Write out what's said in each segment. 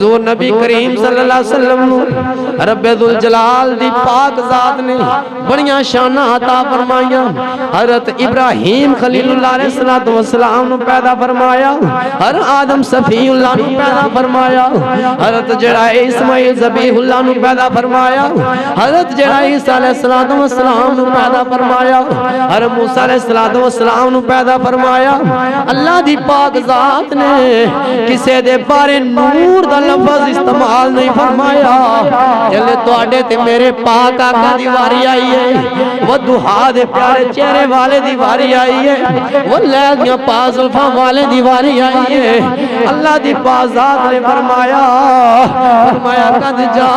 حضور نبی کریم صلی اللہ علیہ وسلم رب ذوالجلال دی پاک ذات نے بڑیاں شانہ عطا فرمائیاں. حضرت ابراہیم خلیل اللہ علیہ السلام نو پیدا فرمایا, ہر آدم صفی اللہ نو پیدا فرمایا, حضرت جڑا اسماعیل ذبیح اللہ نو پیدا فرمایا, حضرت جڑا عیسیٰ علیہ السلام نو پیدا فرمایا, حضرت موسیٰ علیہ السلام نو پیدا فرمایا. اللہ دی پاک ذات نے کسے دے بارے نور دا لفظ استعمال نہیں فرمایا. جلے توڑے تے میرے پاک آقا دیواری آئی ہے, وہ دہا دے پیارے چہرے والے دیواری آئی ہے, وہ لیگیاں پاس الفا والے دیواری آئی ہے. اللہ دی پاک ذات نے فرمایا قد جا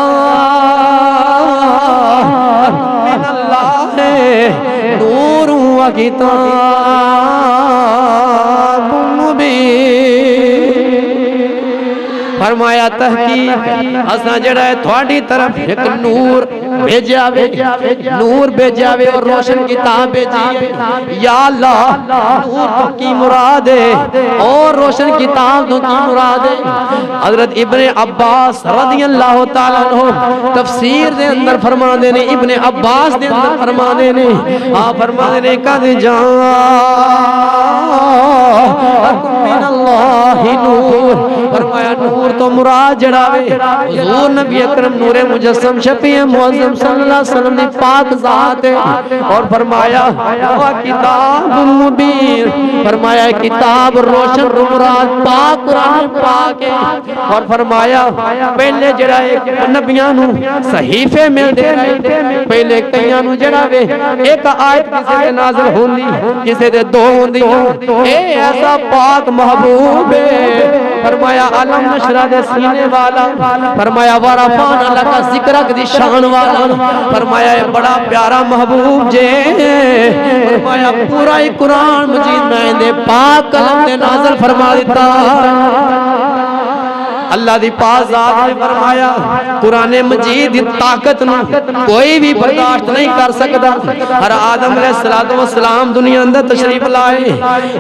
من اللہ نور و کتاب مبین. فرمایا تحقیق اساں جڑا ہے تھوڑی طرف ایک نور بھیجاوے, نور بھیجاوے اور روشن کتاب بھیجیے. یا اللہ نور تو کی مراد ہے اور روشن کتاب تو کی مراد ہے. حضرت ابن عباس رضی اللہ تعالیٰ عنہ تفسیر دے اندر فرما دینے, ابن عباس دے اندر فرما دینے, فرما دینے قد جاءکم من اللہ نور. فرمایا نور تو مراد جڑاوے حضور نبی اکرم نور مجسم شفیع معظم صلی اللہ علیہ وسلم دی پاک ذات ہے. اور فرمایا وہ کتاب مبین, فرمایا کتاب روشن مراد پاک قرآن پاک ہے. اور فرمایا پہلے جڑا ایک نبیاں نو صحیفے مل دے رہے, پہلے کئیاں نو جڑاوے ایک آیت کسے دے نازل ہوندی کسے دے دو ہوندی, اے ایسا پاک محبوب ہے. فرمایا علم نشرہ دے سینے والا, فرمایا ورفعنا لک ذکرک دی شان والا, فرمایا یہ بڑا پیارا محبوب جے. فرمایا پورا ہی قرآن مجید میں دے پاک کلم دے نازل فرما دیتا. اللہ دی پاک ذات نے فرمایا قرآن مجید دی طاقت نو کوئی بھی برداشت نہیں کر سکتا. ہر آدم علیہ السلام دنیا اندر تشریف لائے,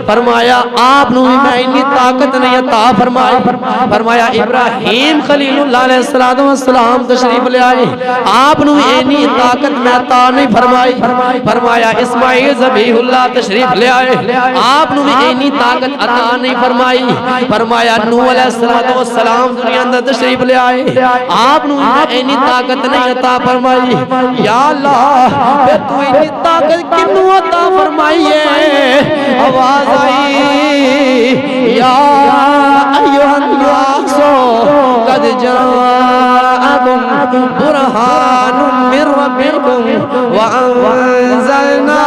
فرمایا آپ نو بھی میں انی طاقت نہیں عطا فرمائی. فرمایا ابراہیم خلیل اللہ علیہ السلام تشریف لے آئے, آپ نو بھی انی طاقت میں عطا نہیں فرمائی. فرمایا اسماعیل ذبیح اللہ تشریف لے آئے, آپ نو بھی انی طاقت عطا نہیں فرمائی. فرمایا نوح علیہ السلام دنیا اندر تشریف لے آئے, آپ نو اینی طاقت نہیں عطا فرمائی. یا اللہ پھر تو اینی طاقت کنو عطا فرمائی ہے. آواز آئی یا ایوہ الناس قد جاءکم برہان من ربکم وانزلنا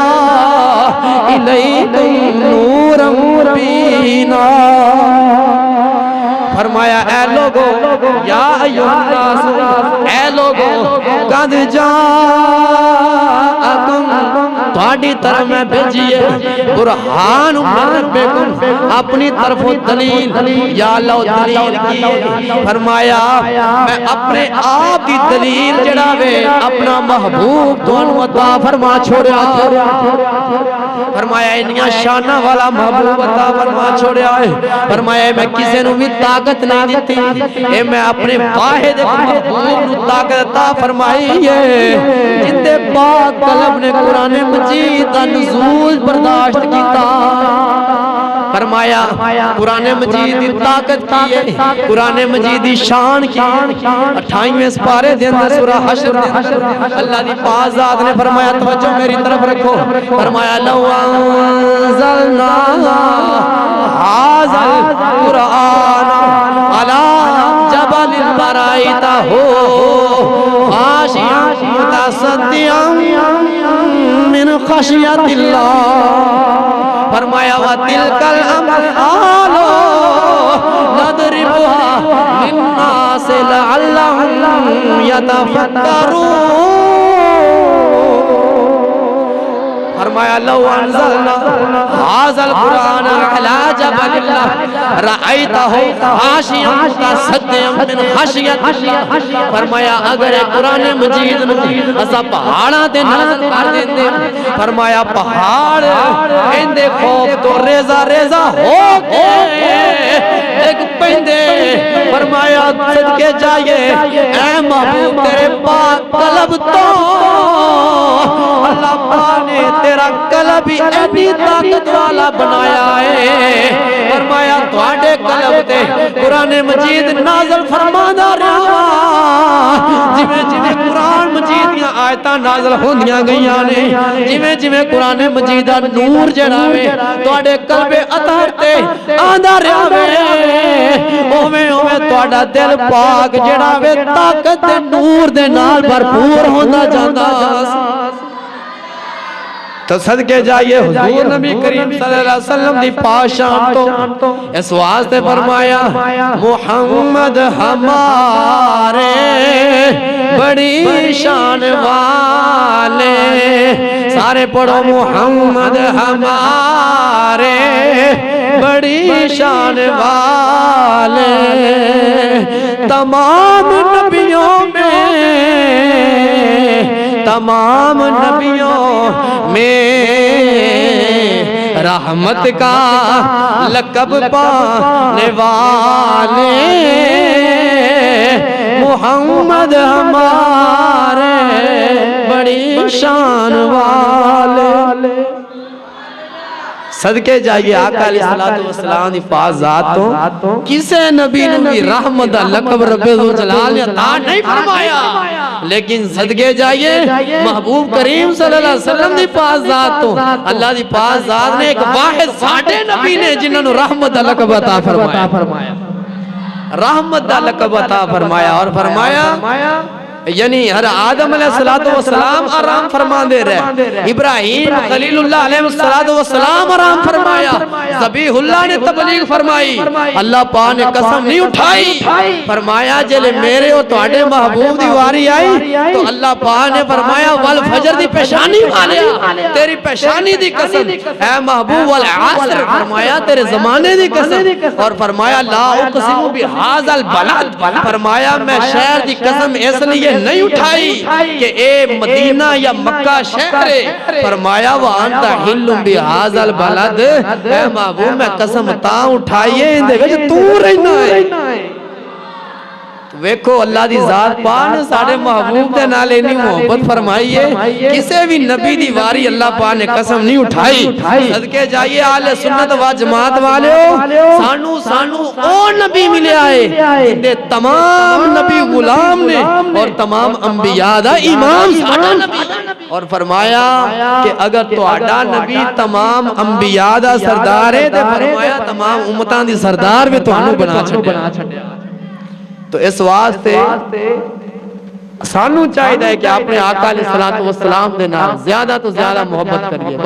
الیکم نورا مبینا. فرمایا اے لوگو یا ایوہ الناس, اے لوگو قد جاءکم تھوڑی طرح میں بھیجیے برہان من ربکم اپنی طرف دلیل. یا اللہ دلیل کی, فرمایا میں اپنے آپ کی دلیل جڑاوے اپنا محبوب دونوں عطا فرما چھوڑیا. فرمایا انیاں شانہ والا محبوب عطا فرما چھوڑیا ہے. فرمایا میں کسی نو بھی طاقت نہیں دیتی, اے میں اپنے واحد محبوب نو طاقت عطا فرمائی ہے جن دے پاک قلب نے قرآن مجید کا نزول برداشت کیتا. فرمایا قرآن مجید دی طاقت کی ہے, قرآن مجید دی شان کی. 28ویں سپارے دے اندر سورہ حشر دے اندر اللہ دی پاک ذات نے فرمایا توجہ میری طرف رکھو. فرمایا لو انزلنا هذا القرآن على جبل لرأيته خاشعا متصدعا من خشیت اللہ. فرمایا وَتِلْكَ الْأَمْثَالُ نَضْرِبُهَا لِلنَّاسِ لَعَلَّهُمْ يَتَفَكَّرُونَ. فرمایا لو انزلنا هذا القرآن على جبل رأيته خاشعا متصدعا من خشیت اللہ. فرمایا اگر قرآن مجید نو اسا پہاڑاں تے نازل کر دیندے, فرمایا پہاڑ اندے خوف تو ریزہ ریزہ ہو کے ایک پہندے فرمایا صدقے جائے اے محبوب تیرے پاک قلب تو اللہ پاک نے تیرا قلب ہی ایسی طاقت والا بنایا ہے فرمایا تواڈے قلب تے قرآن مجید نازل فرمادا رہا جویں جویں قرآن مجید دیاں آیتاں نازل ہوندیاں گئیاں نے جویں جویں قرآن مجید دا نور جڑا وے تواڈے قلب اطہر تے آندا رہیا وے اوویں اوویں تواڈا دل پاک جڑا وے طاقت تے نور دے نال بھرپور ہوندا جاندا تو صدقے جائیے حضور نبی کریم صلی اللہ علیہ وسلم دی پاک شان تو اس واسطے فرمایا محمد ہمارے بڑی شان والے سارے پڑھو محمد ہمارے بڑی شان والے تمام نبیوں میں تمام نبیوں میں رحمت کا لقب پانے والے محمد ہمارے بڑی شان والے صدقے جائیے آقا علیہ السلام دی پاک ذات تو کسے نبی نے بھی رحمت دا لقب رب ذوالجلال نے عطا نہیں فرمایا لیکن صدقے جائیے محبوب کریم صلی اللہ علیہ وسلم دی پاک ذات تو اللہ دی پاک ذات نے ایک واحد ساڈے نبی نے جنہوں نے رحمت دا لقب عطا فرمایا رحمت دا لقب عطا فرمایا اور فرمایا یعنی ہر آدم علیہ السلام آرام فرما دے رہے ابراہیم خلیل اللہ علیہ السلام آرام فرمایا ذبیح اللہ نے تبلیغ فرمائی اللہ پاک نے قسم نہیں اٹھائی فرمایا جلے میرے اور تواڈے محبوب دی واری آئی تو اللہ پاک نے فرمایا والفجر دی پیشانی والیا تیری پیشانی دی قسم اے محبوب والعصر فرمایا تیرے زمانے دی قسم اور فرمایا لا اقسم بہذا البلد فرمایا میں شہر دی قسم اس لیے نہیں اٹھائی کہ اے مدینہ یا مکہ شہر فرمایا وَأَنْتَ حِلٌّ بِهَذَا الْبَلَدِ اے محبوب میں قسم تا اٹھائیے اندے وچ تو رہنا ہے ویکھو اللہ دی ذات پاک نے ساڑے محبوب دے نال اتنی محبت فرمائی ہے کسے بھی نبی دی واری اللہ پاک نے قسم نہیں اٹھائی صدقے جائیے اہل سنت و جماعت والےو سانو او نبی ملے آئے جندے تمام نبی غلام نے اور تمام انبیاء دا امام ساڑا نبی اور فرمایا کہ اگر تواڈا نبی تمام انبیاء دا سردار ہے تے فرمایا تمام امتاں دی سردار بھی تانوں بنا چھڈیا تو اس واسطے سانو چاہیے کہ اپنے آقا علیہ السلام دے نال زیادہ تو زیادہ محبت کریے